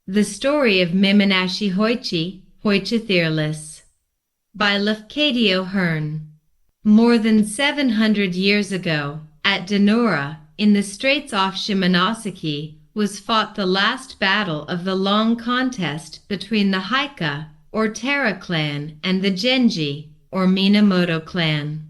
The Story of Mimi-Nashi-Hôïchi-the-Earless by Lafcadio Hearn. More than 700 years ago, at Denora, in the straits off Shimonoseki, was fought the last battle of the long contest between the Haika, or Tara clan, and the Genji, or Minamoto clan.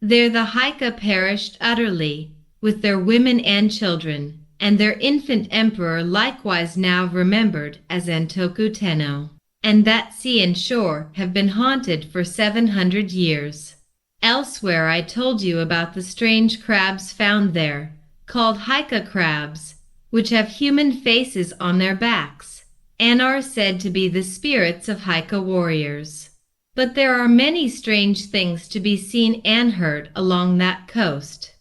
There the Haika perished utterly, with their women and children, and their infant emperor likewise now remembered as Antoku Tenno. And that sea and shore have been haunted for 700 years. Elsewhere I told you about the strange crabs found there, called Haika crabs, which have human faces on their backs, and are said to be the spirits of Haika warriors. But there are many strange things to be seen and heard along that coast.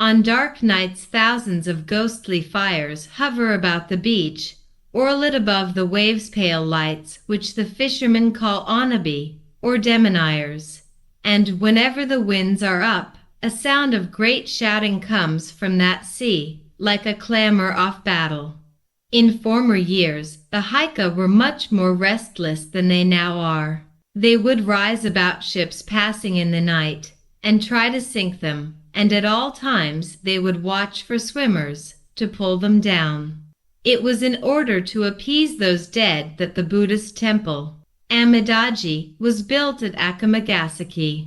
On dark nights thousands of ghostly fires hover about the beach, or lit above the waves' pale lights, which the fishermen call onabi, or demoniers. And whenever the winds are up, a sound of great shouting comes from that sea, like a clamor of battle. In former years, the Haika were much more restless than they now are. They would rise about ships passing in the night, and try to sink them, and at all times they would watch for swimmers, to pull them down. It was in order to appease those dead that the Buddhist temple, Amidaji, was built at Akamagasaki.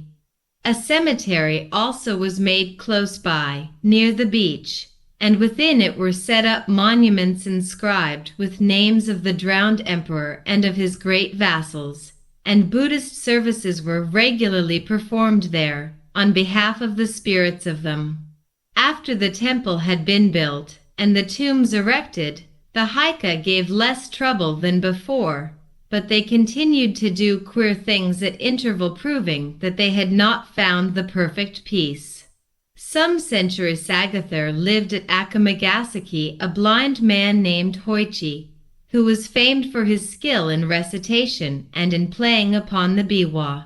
A cemetery also was made close by, near the beach, and within it were set up monuments inscribed with names of the drowned emperor and of his great vassals, and Buddhist services were regularly performed there, on behalf of the spirits of them. After the temple had been built, and the tombs erected, the Haika gave less trouble than before, but they continued to do queer things at interval, proving that they had not found the perfect peace. Some centuries ago there lived at Akamagasaki a blind man named Hôïchi, who was famed for his skill in recitation and in playing upon the biwa.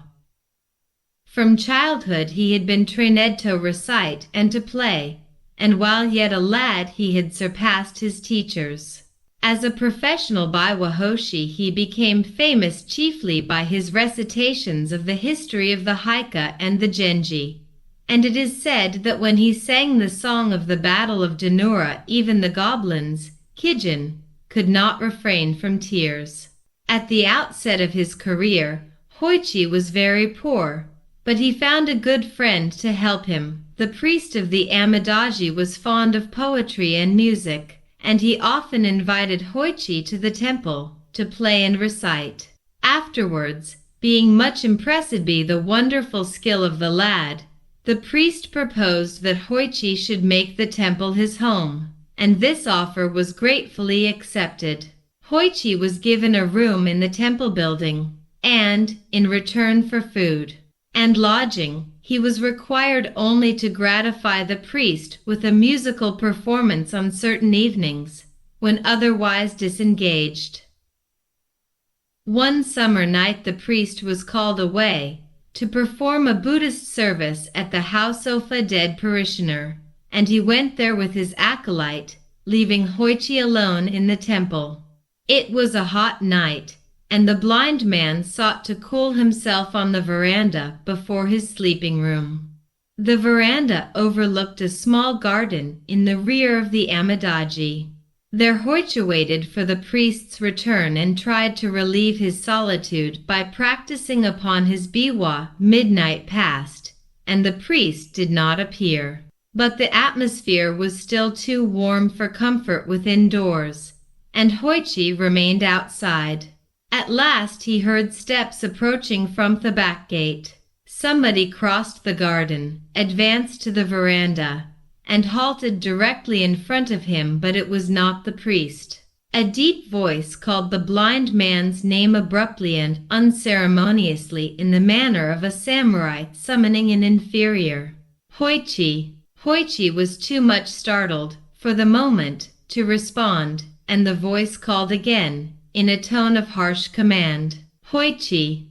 From childhood he had been trained to recite and to play, and while yet a lad he had surpassed his teachers. As a professional biwa-hoshi he became famous chiefly by his recitations of the history of the Haika and the Genji, and it is said that when he sang the song of the Battle of Denora even the goblins, Kijin, could not refrain from tears. At the outset of his career, Hôïchi was very poor, but he found a good friend to help him. The priest of the Amidaji was fond of poetry and music, and he often invited Hôïchi to the temple to play and recite. Afterwards, being much impressed by the wonderful skill of the lad, the priest proposed that Hôïchi should make the temple his home, and this offer was gratefully accepted. Hôïchi was given a room in the temple building, and, in return for food and lodging, he was required only to gratify the priest with a musical performance on certain evenings, when otherwise disengaged. One summer night the priest was called away to perform a Buddhist service at the house of a dead parishioner, and he went there with his acolyte, leaving Hôïchi alone in the temple. It was a hot night, and the blind man sought to cool himself on the veranda before his sleeping room. The veranda overlooked a small garden in the rear of the Amidaji. There Hôïchi waited for the priest's return and tried to relieve his solitude by practicing upon his biwa. Midnight passed, and the priest did not appear. But the atmosphere was still too warm for comfort within doors, and Hôïchi remained outside. At last he heard steps approaching from the back gate. Somebody crossed the garden, advanced to the veranda, and halted directly in front of him, but it was not the priest. A deep voice called the blind man's name abruptly and unceremoniously in the manner of a samurai summoning an inferior. Hôïchi. Hôïchi was too much startled, for the moment, to respond, and the voice called again, in a tone of harsh command. Hôïchi.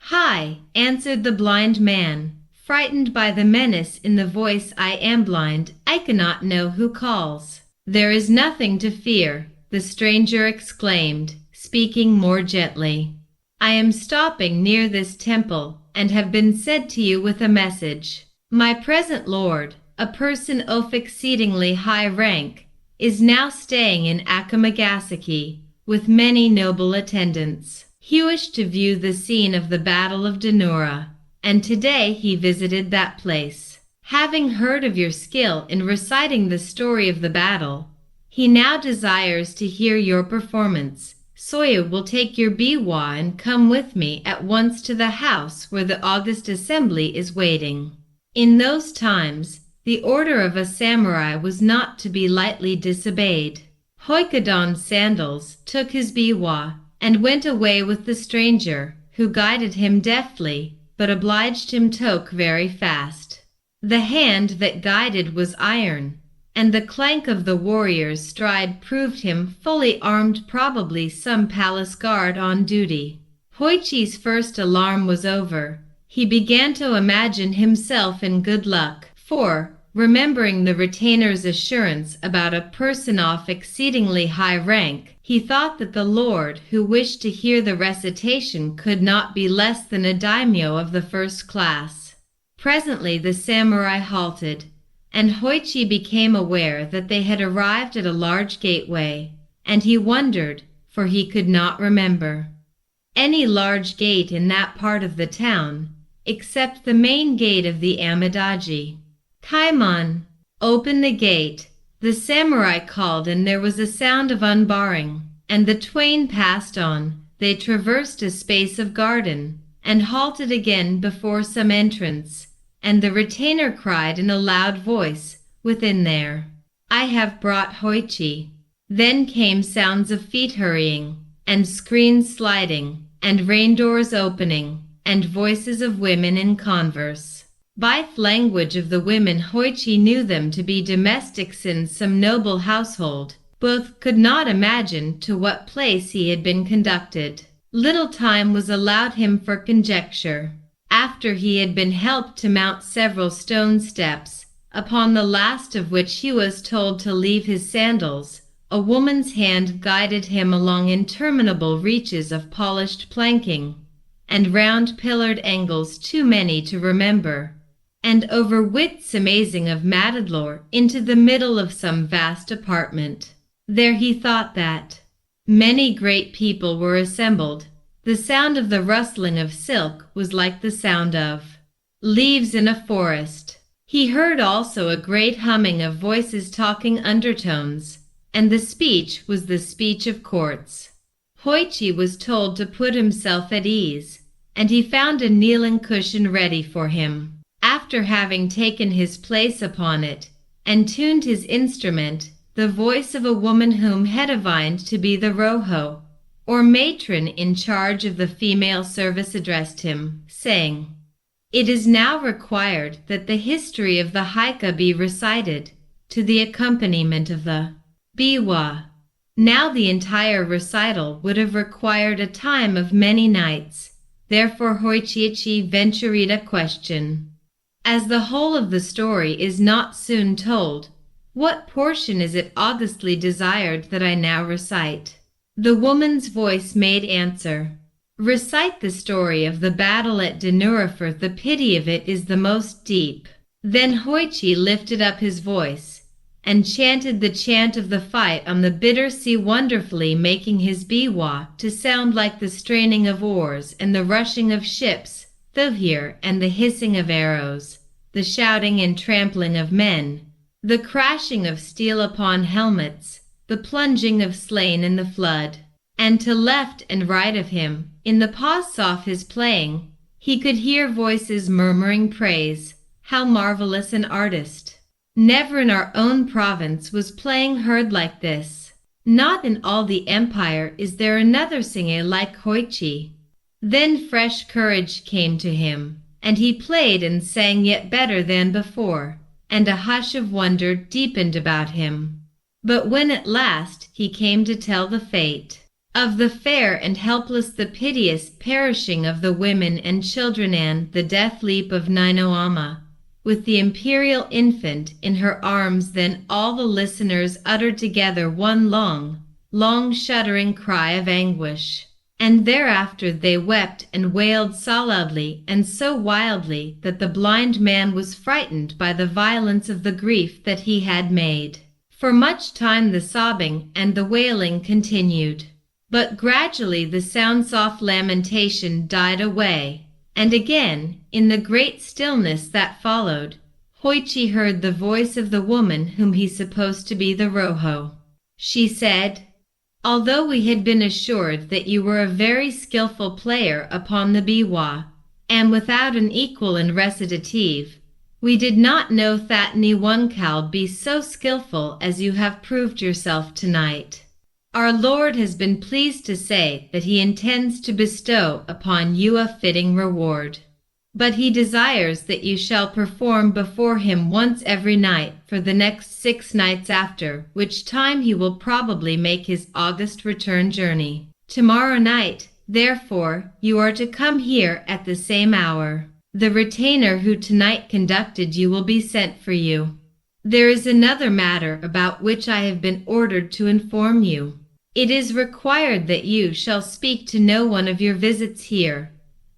"Hi," answered the blind man, frightened by the menace in the voice. "I am blind, I cannot know who calls." "There is nothing to fear," the stranger exclaimed, speaking more gently. I am stopping near this temple, and have been sent to you with a message. My present lord, a person of exceedingly high rank, is now staying in Akamagasaki, with many noble attendants. He wished to view the scene of the Battle of Denora, and today he visited that place. Having heard of your skill in reciting the story of the battle, he now desires to hear your performance. Soya will take your biwa and come with me at once to the house where the august assembly is waiting. In those times, the order of a samurai was not to be lightly disobeyed. Hoikadon's sandals took his biwa and went away with the stranger, who guided him deftly, but obliged him took very fast. The hand that guided was iron, and the clank of the warrior's stride proved him fully armed, probably some palace guard on duty. Hôïchi's first alarm was over. He began to imagine himself in good luck, for, remembering the retainer's assurance about a person of exceedingly high rank, he thought that the lord who wished to hear the recitation could not be less than a daimyo of the first class. Presently the samurai halted, and Hôïchi became aware that they had arrived at a large gateway, and he wondered, for he could not remember any large gate in that part of the town, except the main gate of the Amidaji. Kaimon, open the gate, the samurai called, and there was a sound of unbarring, and the twain passed on. They traversed a space of garden, and halted again before some entrance, and the retainer cried in a loud voice, within there, I have brought Hôïchi. Then came sounds of feet hurrying, and screens sliding, and rain doors opening, and voices of women in converse. By the language of the women, Hôïchi knew them to be domestics in some noble household. Both could not imagine to what place he had been conducted. Little time was allowed him for conjecture. After he had been helped to mount several stone steps, upon the last of which he was told to leave his sandals, a woman's hand guided him along interminable reaches of polished planking, and round pillared angles too many to remember, and over widths amazing of matador into the middle of some vast apartment. There he thought that many great people were assembled. The sound of the rustling of silk was like the sound of leaves in a forest. He heard also a great humming of voices talking undertones, and the speech was the speech of courts. Hôïchi was told to put himself at ease, and he found a kneeling cushion ready for him. After having taken his place upon it, and tuned his instrument, the voice of a woman whom he divined to be the roho, or matron in charge of the female service, addressed him, saying, It is now required that the history of the Haika be recited, to the accompaniment of the biwa. Now the entire recital would have required a time of many nights. Therefore Hôïchi ventured a question. As the whole of the story is not soon told, what portion is it augustly desired that I now recite? The woman's voice made answer, Recite the story of the battle at Denora, for the pity of it is the most deep. Then Hôïchi lifted up his voice, and chanted the chant of the fight on the bitter sea, wonderfully making his biwa to sound like the straining of oars and the rushing of ships, thuvir and the hissing of arrows, the shouting and trampling of men, the crashing of steel upon helmets, the plunging of slain in the flood. And to left and right of him, in the pause of his playing, he could hear voices murmuring praise. How marvelous an artist! Never in our own province was playing heard like this. Not in all the empire is there another singer like Hôïchi. Then fresh courage came to him, and he played and sang yet better than before, and a hush of wonder deepened about him. But when at last he came to tell the fate of the fair and helpless, the piteous perishing of the women and children, and the death leap of Ninoama, with the imperial infant in her arms, then all the listeners uttered together one long, long shuddering cry of anguish. And thereafter they wept and wailed so loudly and so wildly that the blind man was frightened by the violence of the grief that he had made. For much time the sobbing and the wailing continued, but gradually the soft lamentation died away, and again, in the great stillness that followed, Hôïchi heard the voice of the woman whom he supposed to be the Roho. She said, "Although we had been assured that you were a very skillful player upon the biwa, and without an equal in recitative, we did not know that any one can be so skillful as you have proved yourself tonight. Our Lord has been pleased to say that he intends to bestow upon you a fitting reward. But he desires that you shall perform before him once every night for the next 6 nights, after which time he will probably make his august return journey. Tomorrow night, therefore, you are to come here at the same hour. The retainer who tonight conducted you will be sent for you. There is another matter about which I have been ordered to inform you. It is required that you shall speak to no one of your visits here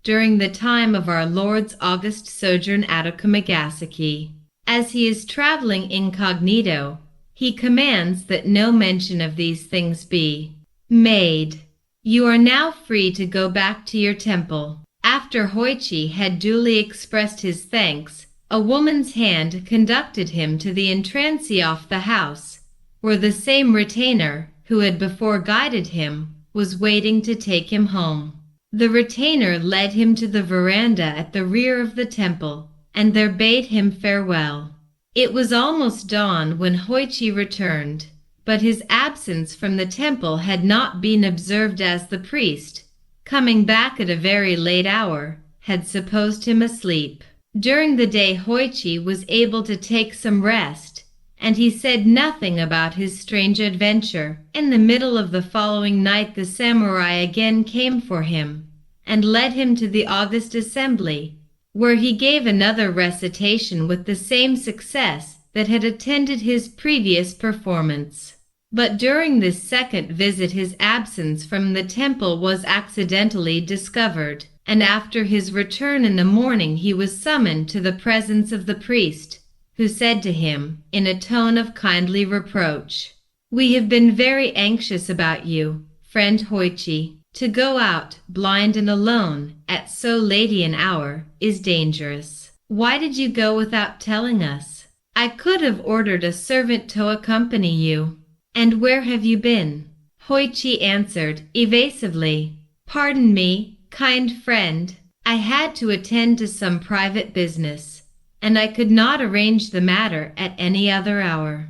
during the time of our Lord's august sojourn at Okomagasaki. As he is traveling incognito, he commands that no mention of these things be made. You are now free to go back to your temple." After Hôïchi had duly expressed his thanks, a woman's hand conducted him to the entrance of the house, where the same retainer, who had before guided him, was waiting to take him home. The retainer led him to the veranda at the rear of the temple, and there bade him farewell. It was almost dawn when Hôïchi returned, but his absence from the temple had not been observed, as the priest, coming back at a very late hour, had supposed him asleep. During the day Hôïchi was able to take some rest, and he said nothing about his strange adventure. In the middle of the following night the samurai again came for him, and led him to the august assembly, where he gave another recitation with the same success that had attended his previous performance. But during this second visit his absence from the temple was accidentally discovered, and after his return in the morning he was summoned to the presence of the priest, who said to him, in a tone of kindly reproach, "We have been very anxious about you, friend Hôïchi. To go out, blind and alone, at so late an hour, is dangerous. Why did you go without telling us? I could have ordered a servant to accompany you." "And where have you been?" Hôïchi answered evasively. "Pardon me, kind friend. I had to attend to some private business, and I could not arrange the matter at any other hour."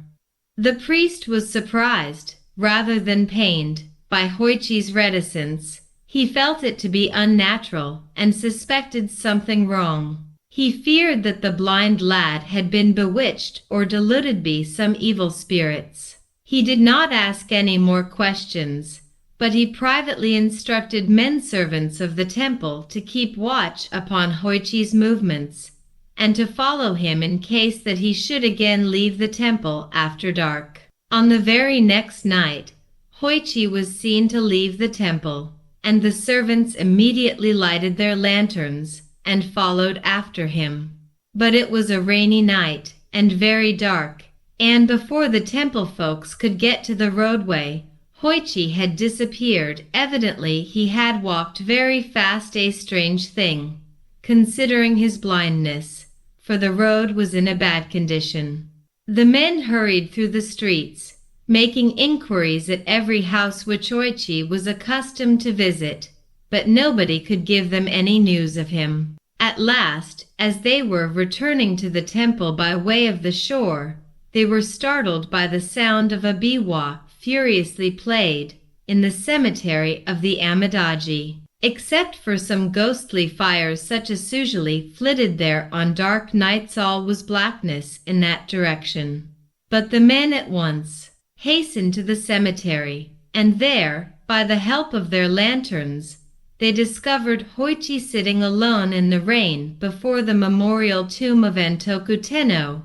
The priest was surprised, rather than pained, by Hôïchi's reticence. He felt it to be unnatural, and suspected something wrong. He feared that the blind lad had been bewitched or deluded by some evil spirits. He did not ask any more questions, but he privately instructed men servants of the temple to keep watch upon Hôïchi's movements, and to follow him in case that he should again leave the temple after dark. On the very next night, Hôïchi was seen to leave the temple, and the servants immediately lighted their lanterns and followed after him. But it was a rainy night, and very dark, and before the temple folks could get to the roadway, Hôïchi had disappeared. Evidently he had walked very fast, a strange thing, considering his blindness, for the road was in a bad condition. The men hurried through the streets, making inquiries at every house which Hôïchi was accustomed to visit, but nobody could give them any news of him. At last, as they were returning to the temple by way of the shore, they were startled by the sound of a biwa furiously played in the cemetery of the Amidaji. Except for some ghostly fires such as usually flitted there on dark nights, all was blackness in that direction. But the men at once hastened to the cemetery, and there, by the help of their lanterns, they discovered Hôïchi sitting alone in the rain before the memorial tomb of Antoku Tenno,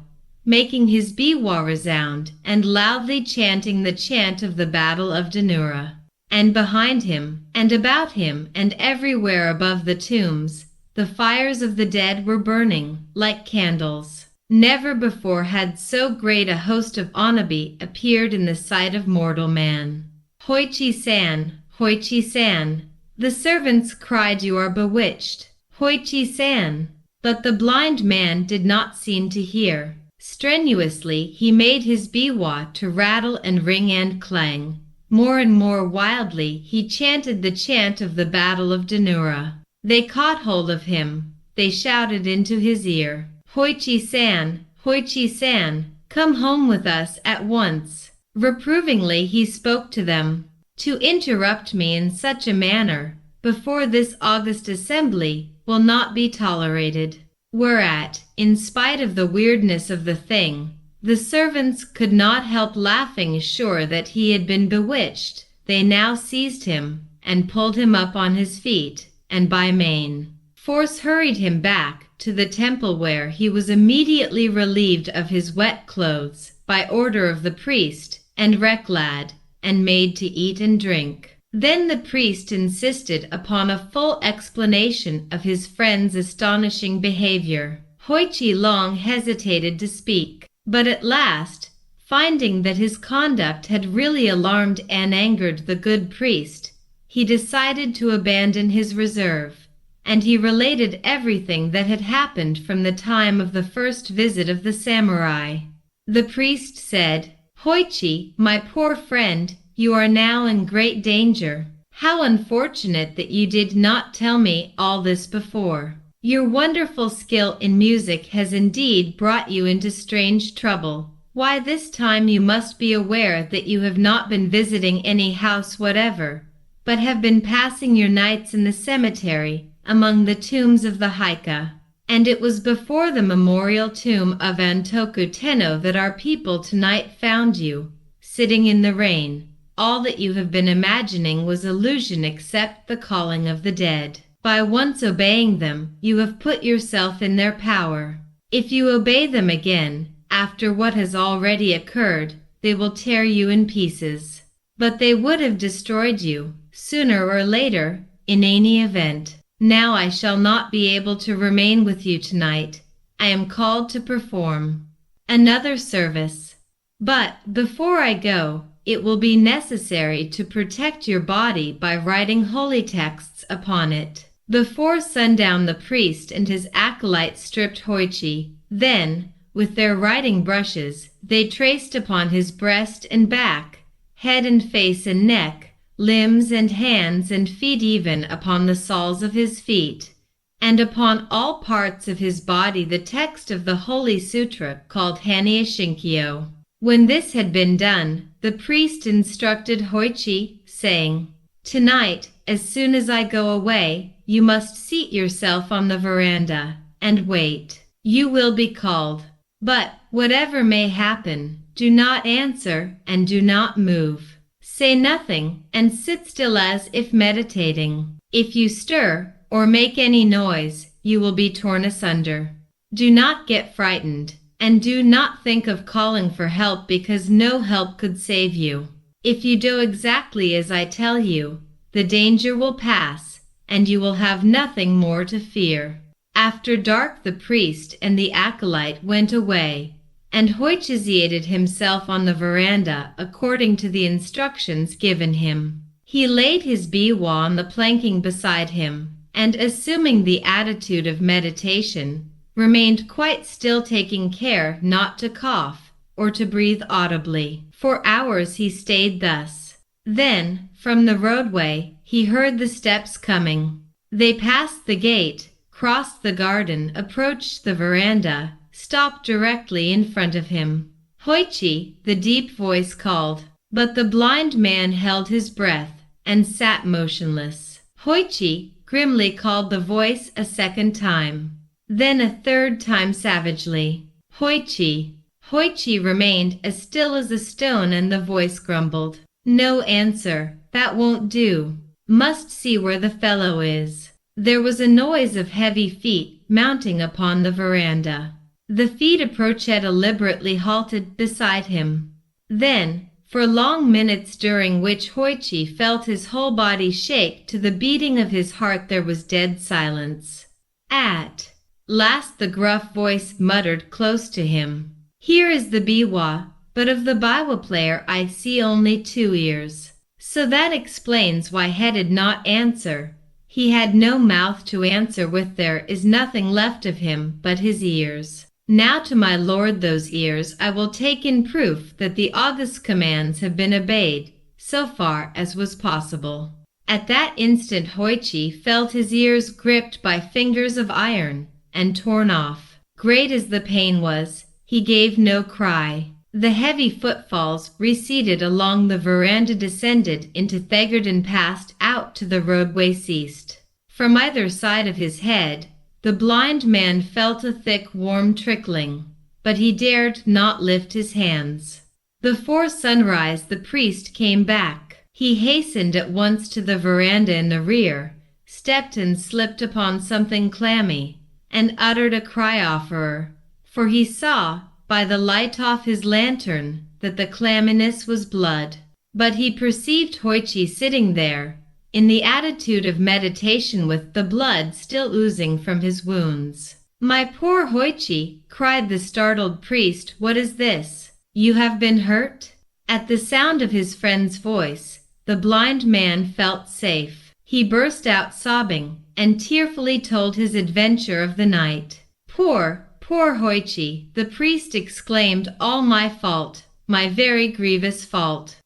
making his biwa resound, and loudly chanting the chant of the Battle of Danura. And behind him, and about him, and everywhere above the tombs, the fires of the dead were burning, like candles. Never before had so great a host of onabi appeared in the sight of mortal man. Hôïchi-san, Hôïchi-san, the servants cried, you are bewitched. Hôïchi-san. But the blind man did not seem to hear. Strenuously he made his biwa to rattle and ring and clang. More and more wildly he chanted the chant of the Battle of Danura. They caught hold of him. They shouted into his ear, Hôïchi-san, Hôïchi-san, come home with us at once. Reprovingly he spoke to them. To interrupt me in such a manner, before this august assembly, will not be tolerated. Whereat, in spite of the weirdness of the thing, the servants could not help laughing, sure that he had been bewitched. They now seized him, and pulled him up on his feet, and by main force hurried him back to the temple, where he was immediately relieved of his wet clothes, by order of the priest, and rec-lad, and made to eat and drink. Then the priest insisted upon a full explanation of his friend's astonishing behavior. Hôïchi long hesitated to speak, but at last, finding that his conduct had really alarmed and angered the good priest, he decided to abandon his reserve, and he related everything that had happened from the time of the first visit of the samurai. The priest said, Hôïchi, my poor friend, you are now in great danger. How unfortunate that you did not tell me all this before. Your wonderful skill in music has indeed brought you into strange trouble. Why, this time you must be aware that you have not been visiting any house whatever, but have been passing your nights in the cemetery, among the tombs of the Haika. And it was before the memorial tomb of Antoku Tenno that our people tonight found you, sitting in the rain. All that you have been imagining was illusion except the calling of the dead. By once obeying them, you have put yourself in their power. If you obey them again, after what has already occurred, they will tear you in pieces. But they would have destroyed you, sooner or later, in any event. Now I shall not be able to remain with you tonight. I am called to perform another service. But before I go, it will be necessary to protect your body by writing holy texts upon it. Before sundown the priest and his acolytes stripped Hôïchi. Then, with their writing brushes, they traced upon his breast and back, head and face and neck, limbs and hands and feet, even upon the soles of his feet, and upon all parts of his body the text of the Holy Sutra called Hanya Shinkyo. When this had been done, the priest instructed Hôïchi, saying, Tonight, as soon as I go away, you must seat yourself on the veranda, and wait. You will be called. But, whatever may happen, do not answer, and do not move. Say nothing, and sit still as if meditating. If you stir, or make any noise, you will be torn asunder. Do not get frightened. And do not think of calling for help, because no help could save you. If you do exactly as I tell you, the danger will pass, and you will have nothing more to fear. After dark the priest and the acolyte went away, and Hôïchi seated himself on the veranda according to the instructions given him. He laid his biwa on the planking beside him, and assuming the attitude of meditation, remained quite still, taking care not to cough or to breathe audibly. For hours he stayed thus. Then, from the roadway, he heard the steps coming. They passed the gate, crossed the garden, approached the veranda, stopped directly in front of him. Hôïchi, the deep voice called, but the blind man held his breath and sat motionless. Hôïchi grimly called the voice a second time. Then a third time savagely, Hôïchi. Hôïchi remained as still as a stone, and the voice grumbled, No answer, that won't do. Must see where the fellow is. There was a noise of heavy feet mounting upon the veranda. The feet approached deliberately halted beside him. Then, for long minutes during which Hôïchi felt his whole body shake to the beating of his heart, there was dead silence. At last the gruff voice muttered close to him, "Here is the biwa, but of the biwa player I see only 2 ears." So that explains why he did not answer. He had no mouth to answer with. There is nothing left of him but his ears. Now to my lord those ears I will take in proof that the august commands have been obeyed, so far as was possible. At that instant Hôïchi felt his ears gripped by fingers of iron, and torn off. Great as the pain was, he gave no cry. The heavy footfalls receded along the veranda, descended into the garden, passed out to the roadway, ceased. From either side of his head, the blind man felt a thick warm trickling, but he dared not lift his hands. Before sunrise the priest came back. He hastened at once to the veranda in the rear, stepped and slipped upon something clammy, and uttered a cry of horror, for he saw, by the light of his lantern, that the clamminess was blood. But he perceived Hôïchi sitting there, in the attitude of meditation, with the blood still oozing from his wounds. "My poor Hôïchi," cried the startled priest, "what is this? You have been hurt?" At the sound of his friend's voice, the blind man felt safe. He burst out sobbing, and tearfully told his adventure of the night. Poor Hôïchi," the priest exclaimed, "all my fault, my very grievous fault.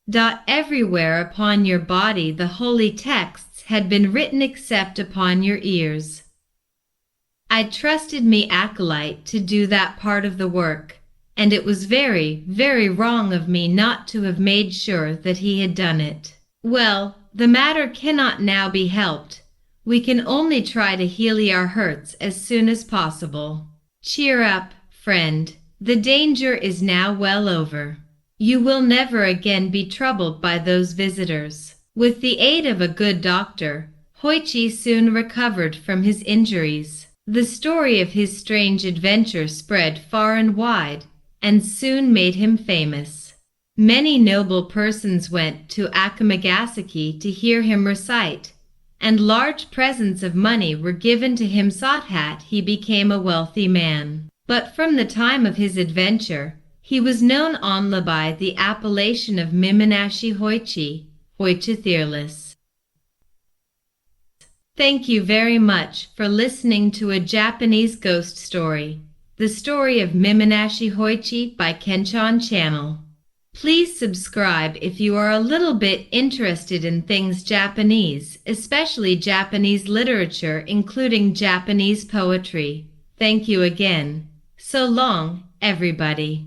Everywhere upon your body the holy texts had been written except upon your ears. I trusted me acolyte to do that part of the work, and it was very, very wrong of me not to have made sure that he had done it. Well, the matter cannot now be helped. We can only try to heal our hurts as soon as possible. Cheer up, friend. The danger is now well over. You will never again be troubled by those visitors." With the aid of a good doctor, Hôïchi soon recovered from his injuries. The story of his strange adventure spread far and wide, and soon made him famous. Many noble persons went to Akamagasaki to hear him recite, and large presents of money were given to him. Sothat he became a wealthy man. But from the time of his adventure, he was known only by the appellation of Mimi-Nashi-Hôïchi, Hôïchi-the-Earless. Thank you very much for listening to a Japanese ghost story, the story of Mimi-Nashi-Hôïchi by Kenchan Channel. Please subscribe if you are a little bit interested in things Japanese, especially Japanese literature, including Japanese poetry. Thank you again. So long, everybody.